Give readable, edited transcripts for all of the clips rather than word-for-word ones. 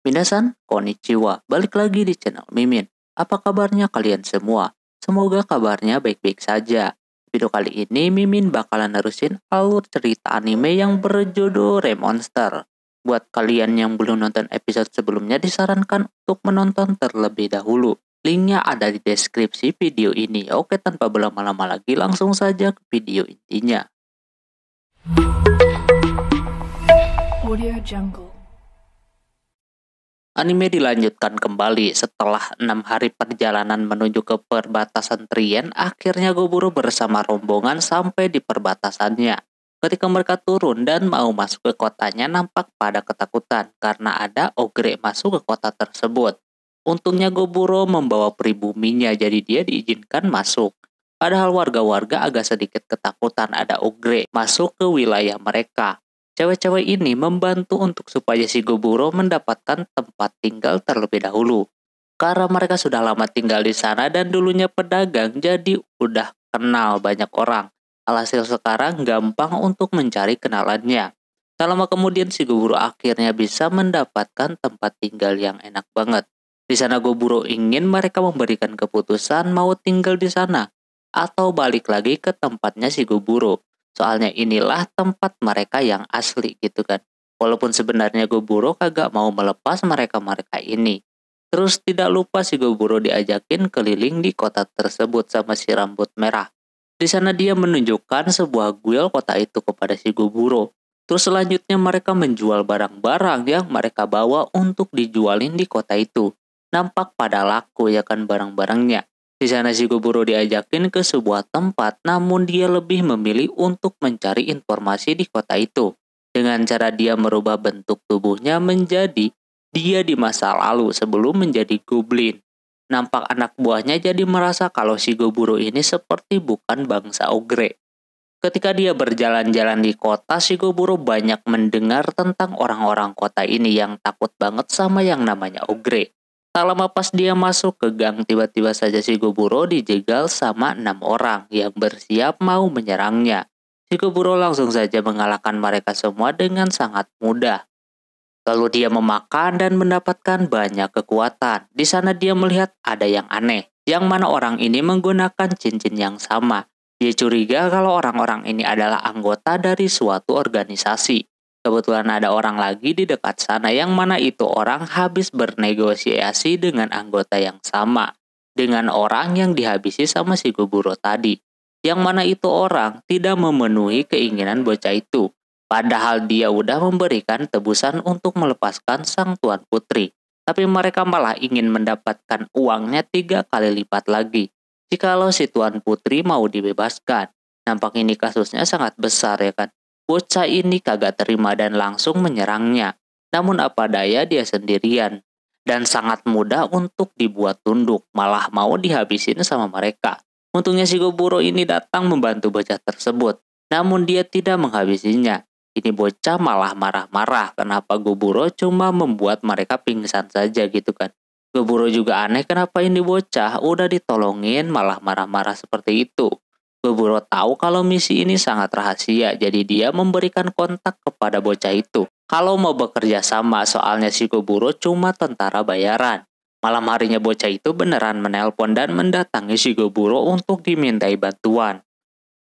Minasan, konnichiwa. Balik lagi di channel Mimin. Apa kabarnya kalian semua? Semoga kabarnya baik-baik saja. Video kali ini Mimin bakalan nerusin alur cerita anime yang berjudul Remonster. Buat kalian yang belum nonton episode sebelumnya disarankan untuk menonton terlebih dahulu. Linknya ada di deskripsi video ini. Oke, tanpa berlama-lama lagi langsung saja ke video intinya. Audio Jungle. Anime dilanjutkan kembali setelah 6 hari perjalanan menuju ke perbatasan Trien. Akhirnya Goburo bersama rombongan sampai di perbatasannya. Ketika mereka turun dan mau masuk ke kotanya, nampak pada ketakutan karena ada ogre masuk ke kota tersebut. Untungnya Goburo membawa pribuminya, jadi dia diizinkan masuk. Padahal warga-warga agak sedikit ketakutan ada ogre masuk ke wilayah mereka. Cewek-cewek ini membantu untuk supaya si Goburo mendapatkan tempat tinggal terlebih dahulu. Karena mereka sudah lama tinggal di sana dan dulunya pedagang, jadi udah kenal banyak orang. Alhasil sekarang gampang untuk mencari kenalannya. Tak lama kemudian si Goburo akhirnya bisa mendapatkan tempat tinggal yang enak banget. Di sana Goburo ingin mereka memberikan keputusan mau tinggal di sana atau balik lagi ke tempatnya si Goburo. Soalnya inilah tempat mereka yang asli gitu kan. Walaupun sebenarnya Goburo kagak mau melepas mereka-mereka ini. Terus tidak lupa si Goburo diajakin keliling di kota tersebut sama si rambut merah. Di sana dia menunjukkan sebuah guild kota itu kepada si Goburo. Terus selanjutnya mereka menjual barang-barang yang mereka bawa untuk dijualin di kota itu. Nampak pada laku ya kan barang-barangnya. Di sana si Goburo diajakin ke sebuah tempat, namun dia lebih memilih untuk mencari informasi di kota itu. Dengan cara dia merubah bentuk tubuhnya menjadi dia di masa lalu sebelum menjadi goblin. Nampak anak buahnya jadi merasa kalau si Goburo ini seperti bukan bangsa ogre. Ketika dia berjalan-jalan di kota, si Goburo banyak mendengar tentang orang-orang kota ini yang takut banget sama yang namanya ogre. Tak lama pas dia masuk ke gang, tiba-tiba saja si Goburo dijegal sama 6 orang yang bersiap mau menyerangnya. Si Goburo langsung saja mengalahkan mereka semua dengan sangat mudah. Lalu dia memakan dan mendapatkan banyak kekuatan. Di sana dia melihat ada yang aneh, yang mana orang ini menggunakan cincin yang sama. Dia curiga kalau orang-orang ini adalah anggota dari suatu organisasi. Kebetulan ada orang lagi di dekat sana yang mana itu orang habis bernegosiasi dengan anggota yang sama. Dengan orang yang dihabisi sama si Goburo tadi. Yang mana itu orang tidak memenuhi keinginan bocah itu. Padahal dia udah memberikan tebusan untuk melepaskan sang tuan putri. Tapi mereka malah ingin mendapatkan uangnya 3 kali lipat lagi. Jikalau si tuan putri mau dibebaskan. Nampak ini kasusnya sangat besar ya kan. Bocah ini kagak terima dan langsung menyerangnya. Namun apa daya dia sendirian. Dan sangat mudah untuk dibuat tunduk. Malah mau dihabisin sama mereka. Untungnya si Goburo ini datang membantu bocah tersebut. Namun dia tidak menghabisinya. Ini bocah malah marah-marah kenapa Goburo cuma membuat mereka pingsan saja gitu kan. Goburo juga aneh kenapa ini bocah udah ditolongin malah marah-marah seperti itu. Goburo tahu kalau misi ini sangat rahasia, jadi dia memberikan kontak kepada bocah itu. Kalau mau bekerja sama, soalnya si Goburo cuma tentara bayaran. Malam harinya bocah itu beneran menelpon dan mendatangi si Goburo untuk dimintai bantuan.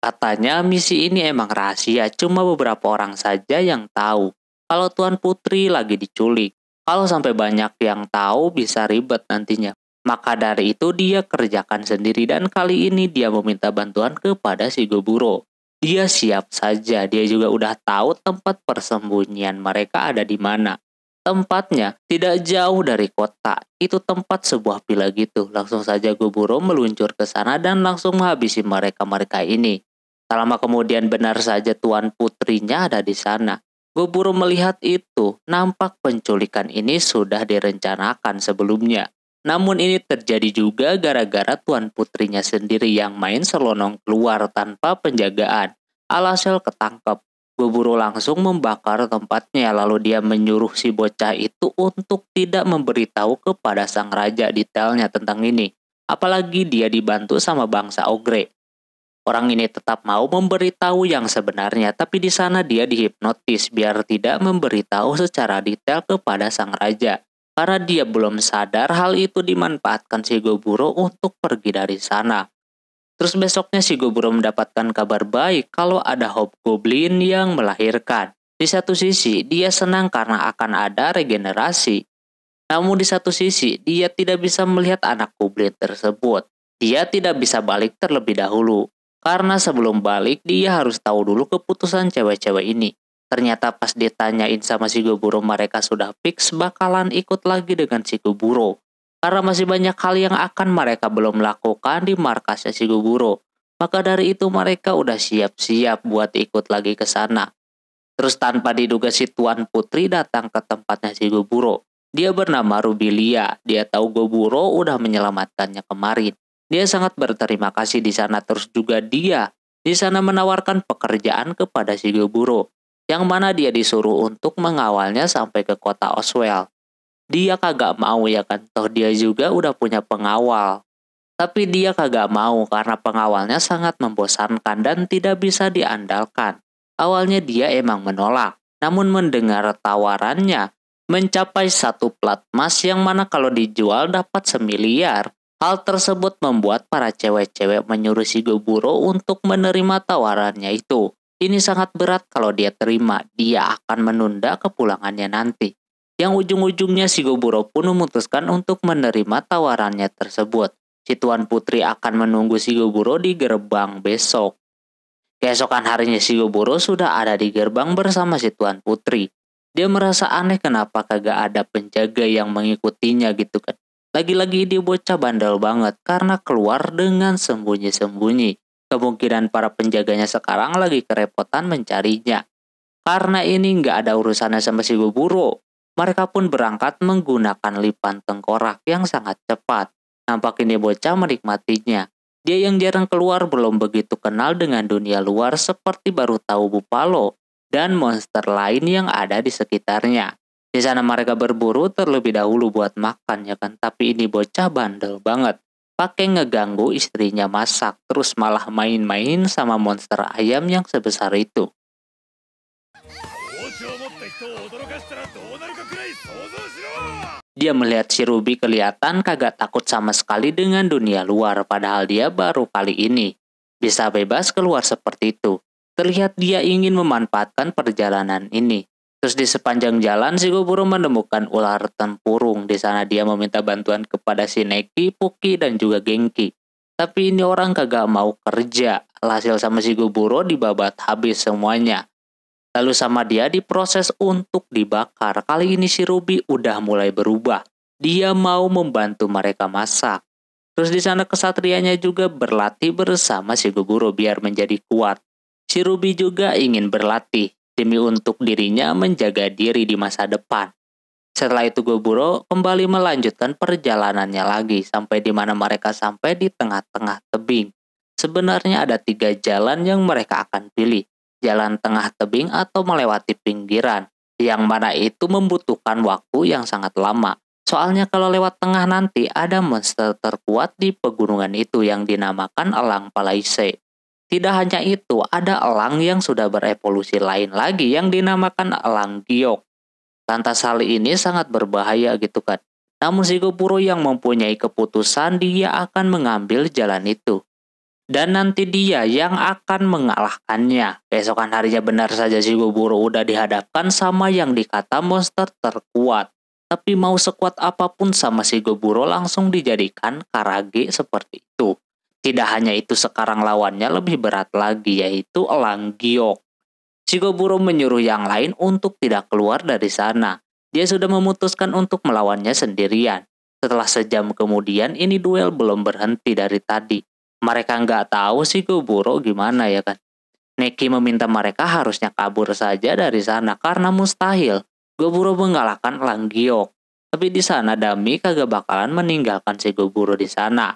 Katanya misi ini emang rahasia, cuma beberapa orang saja yang tahu. Kalau Tuan Putri lagi diculik, kalau sampai banyak yang tahu bisa ribet nantinya. Maka dari itu dia kerjakan sendiri dan kali ini dia meminta bantuan kepada si Goburo. Dia siap saja, dia juga udah tahu tempat persembunyian mereka ada di mana. Tempatnya tidak jauh dari kota, itu tempat sebuah villa gitu. Langsung saja Goburo meluncur ke sana dan langsung menghabisi mereka-mereka ini. Tak lama kemudian benar saja tuan putrinya ada di sana. Goburo melihat itu, nampak penculikan ini sudah direncanakan sebelumnya. Namun ini terjadi juga gara-gara tuan putrinya sendiri yang main selonong keluar tanpa penjagaan. Alhasil ketangkep. Goburo langsung membakar tempatnya lalu dia menyuruh si bocah itu untuk tidak memberitahu kepada sang raja detailnya tentang ini. Apalagi dia dibantu sama bangsa ogre. Orang ini tetap mau memberitahu yang sebenarnya, tapi di sana dia dihipnotis biar tidak memberitahu secara detail kepada sang raja. Karena dia belum sadar hal itu dimanfaatkan Shigoburo untuk pergi dari sana. Terus besoknya Shigoburo mendapatkan kabar baik kalau ada Hobgoblin yang melahirkan. Di satu sisi, dia senang karena akan ada regenerasi. Namun di satu sisi, dia tidak bisa melihat anak goblin tersebut. Dia tidak bisa balik terlebih dahulu. Karena sebelum balik, dia harus tahu dulu keputusan cewek-cewek ini. Ternyata pas ditanyain sama Shigoburo, mereka sudah fix bakalan ikut lagi dengan Shigoburo. Karena masih banyak hal yang akan mereka belum lakukan di markasnya Shigoburo. Maka dari itu mereka udah siap-siap buat ikut lagi ke sana. Terus tanpa diduga si Tuan Putri datang ke tempatnya Shigoburo. Dia bernama Rubilia. Dia tahu Goburo udah menyelamatkannya kemarin. Dia sangat berterima kasih di sana, terus juga dia di sana menawarkan pekerjaan kepada Shigoburo, yang mana dia disuruh untuk mengawalnya sampai ke kota Oswell. Dia kagak mau ya kan, toh dia juga udah punya pengawal. Tapi dia kagak mau karena pengawalnya sangat membosankan dan tidak bisa diandalkan. Awalnya dia emang menolak, namun mendengar tawarannya mencapai 1 plat emas yang mana kalau dijual dapat 1 miliar. Hal tersebut membuat para cewek-cewek menyuruh Shigoburo untuk menerima tawarannya itu. Ini sangat berat kalau dia terima, dia akan menunda kepulangannya nanti. Yang ujung-ujungnya Shigoburo pun memutuskan untuk menerima tawarannya tersebut. Si Tuan Putri akan menunggu Shigoburo di gerbang besok. Keesokan harinya Shigoburo sudah ada di gerbang bersama si Tuan Putri. Dia merasa aneh kenapa kagak ada penjaga yang mengikutinya gitu kan. Lagi-lagi dia bocah bandel banget karena keluar dengan sembunyi-sembunyi. Kemungkinan para penjaganya sekarang lagi kerepotan mencarinya. Karena ini nggak ada urusannya sama Shigoburo. Mereka pun berangkat menggunakan lipan tengkorak yang sangat cepat. Nampak ini bocah menikmatinya. Dia yang jarang keluar belum begitu kenal dengan dunia luar seperti baru tahu Buffalo dan monster lain yang ada di sekitarnya. Di sana mereka berburu terlebih dahulu buat makan ya kan, tapi ini bocah bandel banget. Pakai ngeganggu istrinya masak, terus malah main-main sama monster ayam yang sebesar itu. Dia melihat si Ruby kelihatan kagak takut sama sekali dengan dunia luar, padahal dia baru kali ini bisa bebas keluar seperti itu. Terlihat dia ingin memanfaatkan perjalanan ini. Terus di sepanjang jalan Shigoburo menemukan ular tempurung. Di sana dia meminta bantuan kepada si Neki, Puki, dan juga Genki. Tapi ini orang kagak mau kerja. Alhasil sama Shigoburo dibabat habis semuanya. Lalu sama dia diproses untuk dibakar. Kali ini si Ruby udah mulai berubah. Dia mau membantu mereka masak. Terus di sana kesatrianya juga berlatih bersama Shigoburo biar menjadi kuat. Si Ruby juga ingin berlatih demi untuk dirinya menjaga diri di masa depan. Setelah itu Goburo kembali melanjutkan perjalanannya lagi sampai di mana mereka sampai di tengah-tengah tebing. Sebenarnya ada 3 jalan yang mereka akan pilih. Jalan tengah tebing atau melewati pinggiran. Yang mana itu membutuhkan waktu yang sangat lama. Soalnya kalau lewat tengah nanti ada monster terkuat di pegunungan itu yang dinamakan Elang Palaise. Tidak hanya itu, ada elang yang sudah berevolusi lain lagi yang dinamakan elang giok. Lantas hal ini sangat berbahaya gitu kan. Namun Shigoburo yang mempunyai keputusan dia akan mengambil jalan itu. Dan nanti dia yang akan mengalahkannya. Keesokan harinya benar saja Shigoburo udah dihadapkan sama yang dikata monster terkuat. Tapi mau sekuat apapun sama Shigoburo langsung dijadikan Karage seperti itu. Tidak hanya itu, sekarang lawannya lebih berat lagi, yaitu elang giok. Shigoburo menyuruh yang lain untuk tidak keluar dari sana. Dia sudah memutuskan untuk melawannya sendirian. Setelah sejam kemudian, ini duel belum berhenti dari tadi. Mereka nggak tahu Shigoburo gimana ya kan. Neki meminta mereka harusnya kabur saja dari sana karena mustahil Goburo mengalahkan elang giok. Tapi di sana Dami kagak bakalan meninggalkan Shigoburo di sana.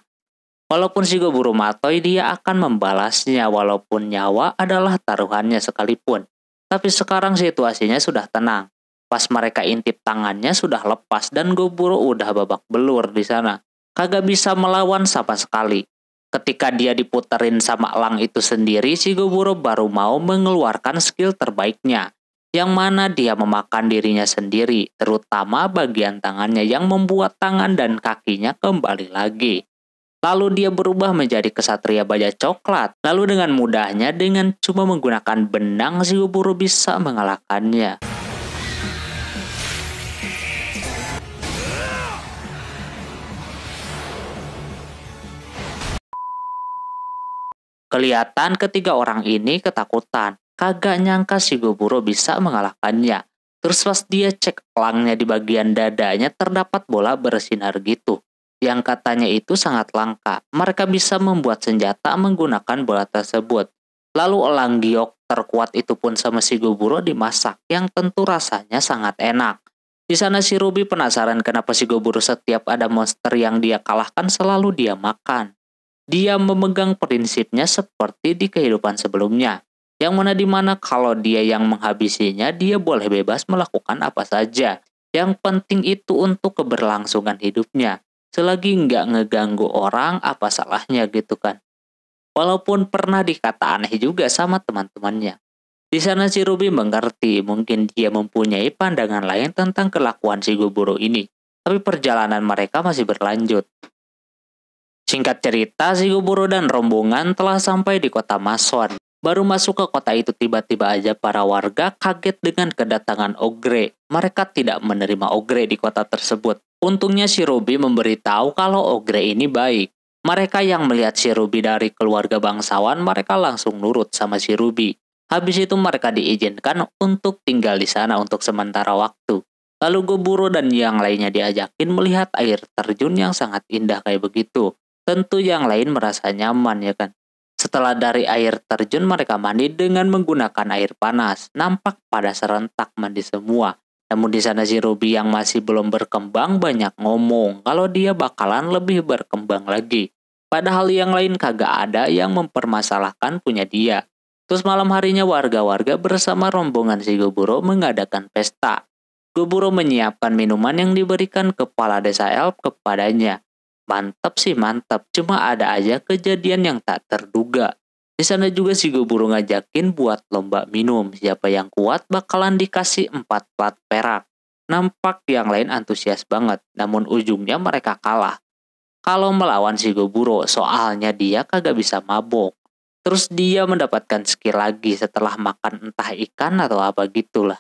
Walaupun Shigoburo matoy, dia akan membalasnya walaupun nyawa adalah taruhannya sekalipun. Tapi sekarang situasinya sudah tenang. Pas mereka intip tangannya sudah lepas dan Goburo udah babak belur di sana. Kagak bisa melawan sama sekali. Ketika dia diputerin sama elang itu sendiri, Shigoburo baru mau mengeluarkan skill terbaiknya, yang mana dia memakan dirinya sendiri, terutama bagian tangannya yang membuat tangan dan kakinya kembali lagi. Lalu dia berubah menjadi kesatria baja coklat. Lalu dengan mudahnya, dengan cuma menggunakan benang, si Goburo bisa mengalahkannya. Kelihatan ketiga orang ini ketakutan. Kagak nyangka si Goburo bisa mengalahkannya. Terus pas dia cek elangnya di bagian dadanya terdapat bola bersinar gitu. Yang katanya itu sangat langka. Mereka bisa membuat senjata menggunakan bola tersebut. Lalu elang giok terkuat itu pun sama si Goburo dimasak, yang tentu rasanya sangat enak. Di sana si Ruby penasaran kenapa si Goburo setiap ada monster yang dia kalahkan selalu dia makan. Dia memegang prinsipnya seperti di kehidupan sebelumnya, yang mana dimana kalau dia yang menghabisinya, dia boleh bebas melakukan apa saja. Yang penting itu untuk keberlangsungan hidupnya. Selagi nggak ngeganggu orang, apa salahnya gitu kan. Walaupun pernah dikata aneh juga sama teman-temannya. Di sana si Ruby mengerti, mungkin dia mempunyai pandangan lain tentang kelakuan si Goburo ini. Tapi perjalanan mereka masih berlanjut. Singkat cerita, si Goburo dan rombongan telah sampai di kota Mason. Baru masuk ke kota itu tiba-tiba aja para warga kaget dengan kedatangan Ogre. Mereka tidak menerima Ogre di kota tersebut. Untungnya si Ruby memberitahu kalau Ogre ini baik. Mereka yang melihat si Ruby dari keluarga bangsawan, mereka langsung nurut sama si Ruby. Habis itu mereka diizinkan untuk tinggal di sana untuk sementara waktu. Lalu Goburo dan yang lainnya diajakin melihat air terjun yang sangat indah kayak begitu. Tentu yang lain merasa nyaman ya kan. Setelah dari air terjun mereka mandi dengan menggunakan air panas. Nampak pada serentak mandi semua. Namun di sana si Ruby yang masih belum berkembang banyak ngomong kalau dia bakalan lebih berkembang lagi. Padahal yang lain kagak ada yang mempermasalahkan punya dia. Terus malam harinya warga-warga bersama rombongan si Goburo mengadakan pesta. Goburo menyiapkan minuman yang diberikan kepala desa elf kepadanya. Mantap sih mantap, cuma ada aja kejadian yang tak terduga. Di sana juga si Goburo ngajakin buat lomba minum, siapa yang kuat bakalan dikasih 4 plat perak. Nampak yang lain antusias banget, namun ujungnya mereka kalah. Kalau melawan si Goburo, soalnya dia kagak bisa mabok. Terus dia mendapatkan skill lagi setelah makan entah ikan atau apa gitulah.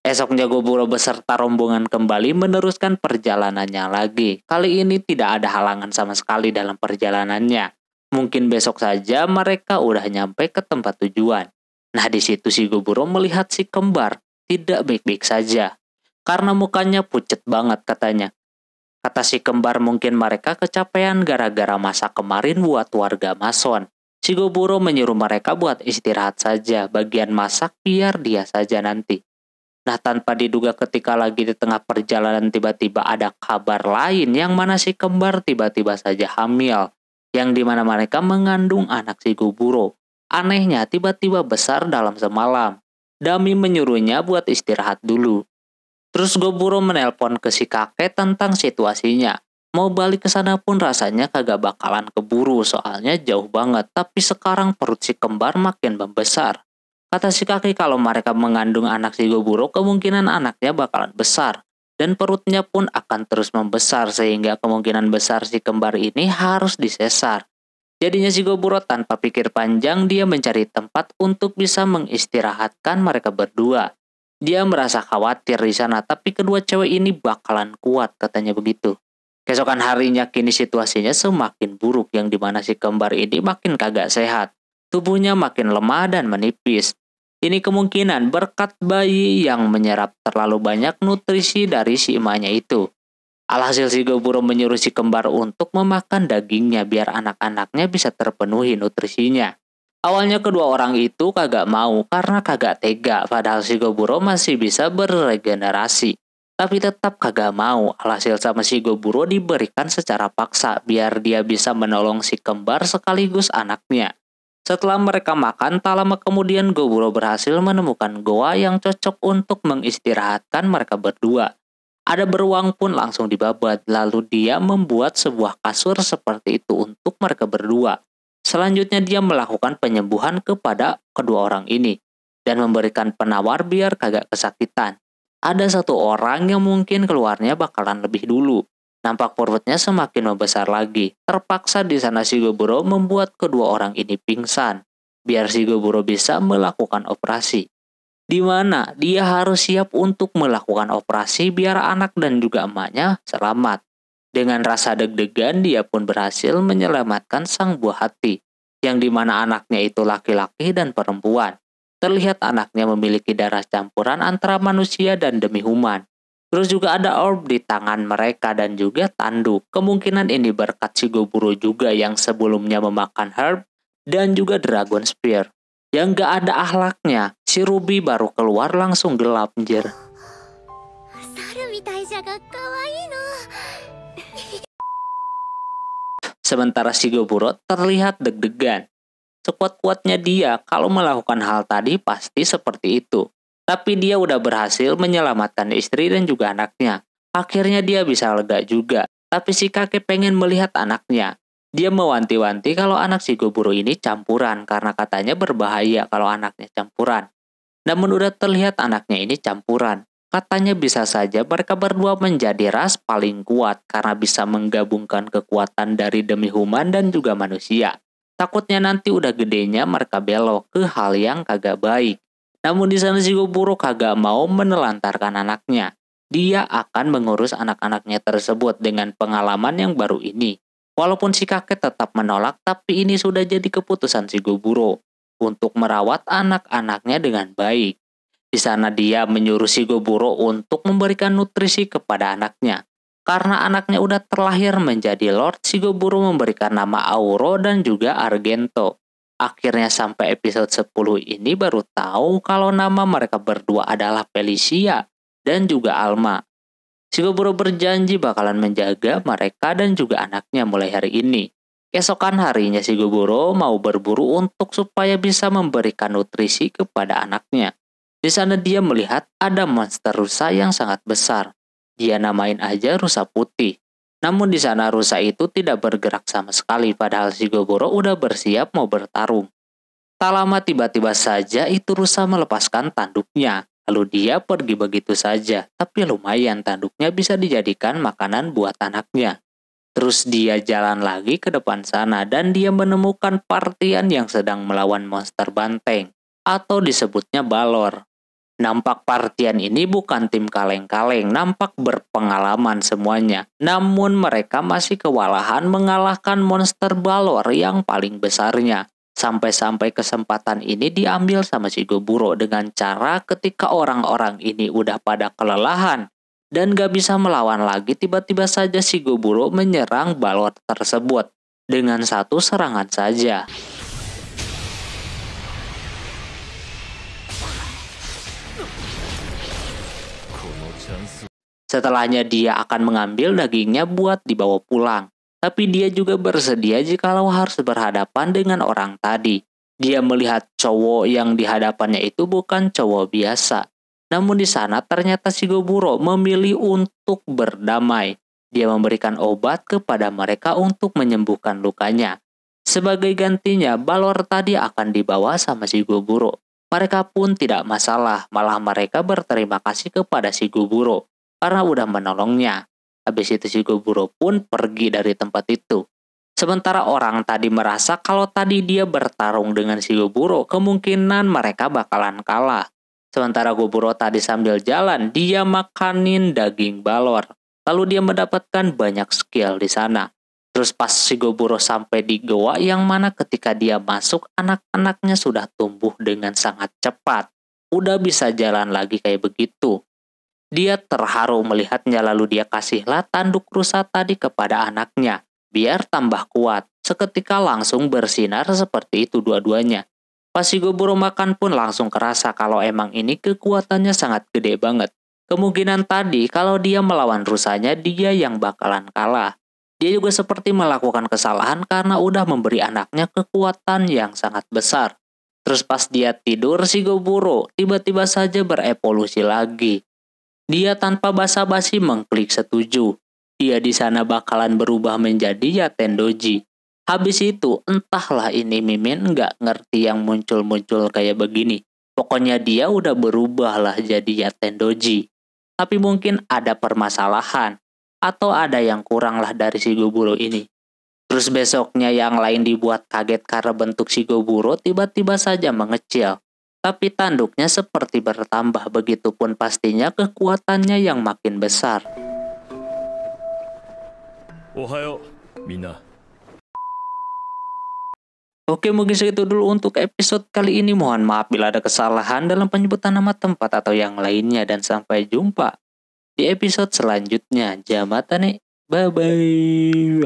Esoknya Goburo beserta rombongan kembali meneruskan perjalanannya lagi. Kali ini tidak ada halangan sama sekali dalam perjalanannya. Mungkin besok saja mereka udah nyampe ke tempat tujuan. Nah di situ si Goburo melihat si kembar tidak baik-baik saja. Karena mukanya pucet banget katanya. Kata si kembar mungkin mereka kecapean gara-gara masak kemarin buat warga Mason. Si Goburo menyuruh mereka buat istirahat saja, bagian masak biar dia saja nanti. Nah tanpa diduga ketika lagi di tengah perjalanan tiba-tiba ada kabar lain yang mana si kembar tiba-tiba saja hamil. Yang dimana mereka mengandung anak si Goburo. Anehnya tiba-tiba besar dalam semalam. Dami menyuruhnya buat istirahat dulu. Terus Goburo menelpon ke si kakek tentang situasinya. Mau balik ke sana pun rasanya kagak bakalan keburu soalnya jauh banget. Tapi sekarang perut si kembar makin membesar. Kata si kakek kalau mereka mengandung anak si Goburo, kemungkinan anaknya bakalan besar. Dan perutnya pun akan terus membesar sehingga kemungkinan besar si kembar ini harus disesar. Jadinya si Goburo tanpa pikir panjang dia mencari tempat untuk bisa mengistirahatkan mereka berdua. Dia merasa khawatir di sana tapi kedua cewek ini bakalan kuat katanya begitu. Keesokan harinya kini situasinya semakin buruk yang dimana si kembar ini makin kagak sehat. Tubuhnya makin lemah dan menipis. Ini kemungkinan berkat bayi yang menyerap terlalu banyak nutrisi dari si emaknya itu. Alhasil si Goburo menyuruh si kembar untuk memakan dagingnya biar anak-anaknya bisa terpenuhi nutrisinya. Awalnya kedua orang itu kagak mau karena kagak tega padahal si Goburo masih bisa beregenerasi. Tapi tetap kagak mau, alhasil sama si Goburo diberikan secara paksa biar dia bisa menolong si kembar sekaligus anaknya. Setelah mereka makan, tak lama kemudian Goburo berhasil menemukan goa yang cocok untuk mengistirahatkan mereka berdua. Ada beruang pun langsung dibabat, lalu dia membuat sebuah kasur seperti itu untuk mereka berdua. Selanjutnya dia melakukan penyembuhan kepada kedua orang ini. dan memberikan penawar biar kagak kesakitan. Ada satu orang yang mungkin keluarnya bakalan lebih dulu. Nampak perutnya semakin membesar lagi. Terpaksa di sana Shigoburo membuat kedua orang ini pingsan, biar Shigoburo bisa melakukan operasi. Di mana dia harus siap untuk melakukan operasi biar anak dan juga emaknya selamat. Dengan rasa deg-degan dia pun berhasil menyelamatkan sang buah hati, yang dimana anaknya itu laki-laki dan perempuan. Terlihat anaknya memiliki darah campuran antara manusia dan demi-human. Terus juga ada orb di tangan mereka dan juga tanduk. Kemungkinan ini berkat Shigoburo juga yang sebelumnya memakan herb dan juga dragon spear. Yang gak ada akhlaknya, si Ruby baru keluar langsung gelap anjir. Sementara Shigoburo terlihat deg-degan. Sekuat-kuatnya dia kalau melakukan hal tadi pasti seperti itu. Tapi dia udah berhasil menyelamatkan istri dan juga anaknya. Akhirnya dia bisa lega juga. Tapi si kakek pengen melihat anaknya. Dia mewanti-wanti kalau anak Shigoburo ini campuran karena katanya berbahaya kalau anaknya campuran. Namun udah terlihat anaknya ini campuran. Katanya bisa saja mereka berdua menjadi ras paling kuat karena bisa menggabungkan kekuatan dari demi-human dan juga manusia. Takutnya nanti udah gedenya mereka belok ke hal yang kagak baik. Namun di sana Shigoburo kagak mau menelantarkan anaknya. Dia akan mengurus anak-anaknya tersebut dengan pengalaman yang baru ini. Walaupun si kakek tetap menolak, tapi ini sudah jadi keputusan Shigoburo untuk merawat anak-anaknya dengan baik. Di sana dia menyuruh Shigoburo untuk memberikan nutrisi kepada anaknya. Karena anaknya udah terlahir menjadi Lord, Shigoburo memberikan nama Auro dan juga Argento. Akhirnya sampai episode 10 ini baru tahu kalau nama mereka berdua adalah Felicia dan juga Alma. Shigoburo berjanji bakalan menjaga mereka dan juga anaknya mulai hari ini. Keesokan harinya Shigoburo mau berburu untuk supaya bisa memberikan nutrisi kepada anaknya. Di sana dia melihat ada monster rusa yang sangat besar. Dia namain aja rusa putih. Namun di sana rusa itu tidak bergerak sama sekali padahal Shigoburo udah bersiap mau bertarung. Tak lama tiba-tiba saja itu rusa melepaskan tanduknya. Lalu dia pergi begitu saja. Tapi lumayan tanduknya bisa dijadikan makanan buat anaknya. Terus dia jalan lagi ke depan sana dan dia menemukan partian yang sedang melawan monster banteng. Atau disebutnya balor. Nampak partian ini bukan tim kaleng-kaleng, nampak berpengalaman semuanya. Namun mereka masih kewalahan mengalahkan monster balor yang paling besarnya. Sampai-sampai kesempatan ini diambil sama Shigoburo dengan cara ketika orang-orang ini udah pada kelelahan dan gak bisa melawan lagi, tiba-tiba saja Shigoburo menyerang balor tersebut dengan satu serangan saja. Setelahnya dia akan mengambil dagingnya buat dibawa pulang. Tapi dia juga bersedia jikalau harus berhadapan dengan orang tadi. Dia melihat cowok yang di hadapannya itu bukan cowok biasa. Namun di sana ternyata Shigoburo memilih untuk berdamai. Dia memberikan obat kepada mereka untuk menyembuhkan lukanya. Sebagai gantinya, balor tadi akan dibawa sama Shigoburo. Mereka pun tidak masalah, malah mereka berterima kasih kepada Shigoburo karena udah menolongnya. Habis itu Shigoburo pun pergi dari tempat itu. Sementara orang tadi merasa kalau tadi dia bertarung dengan Shigoburo, kemungkinan mereka bakalan kalah. Sementara Goburo tadi sambil jalan, dia makanin daging balor. Lalu dia mendapatkan banyak skill di sana. Terus pas Shigoburo sampai di goa yang mana ketika dia masuk, anak-anaknya sudah tumbuh dengan sangat cepat. Udah bisa jalan lagi kayak begitu. Dia terharu melihatnya lalu dia kasihlah tanduk rusa tadi kepada anaknya. Biar tambah kuat. Seketika langsung bersinar seperti itu dua-duanya. Pas Shigoburo makan pun langsung kerasa kalau emang ini kekuatannya sangat gede banget. Kemungkinan tadi kalau dia melawan rusanya dia yang bakalan kalah. Dia juga seperti melakukan kesalahan karena udah memberi anaknya kekuatan yang sangat besar. Terus pas dia tidur Shigoburo tiba-tiba saja berevolusi lagi. Dia tanpa basa-basi mengklik setuju. Dia di sana bakalan berubah menjadi Yatendoji. Habis itu entahlah ini Mimin nggak ngerti yang muncul-muncul kayak begini. Pokoknya dia udah berubah lah jadi Yatendoji. Tapi mungkin ada permasalahan atau ada yang kurang lah dari si Goburo ini. Terus besoknya yang lain dibuat kaget karena bentuk si Goburo tiba-tiba saja mengecil. Tapi tanduknya seperti bertambah, begitupun pastinya kekuatannya yang makin besar. Ohayo, Mina. Oke, mungkin segitu dulu untuk episode kali ini. Mohon maaf bila ada kesalahan dalam penyebutan nama tempat atau yang lainnya. Dan sampai jumpa di episode selanjutnya. Jamatane, bye-bye.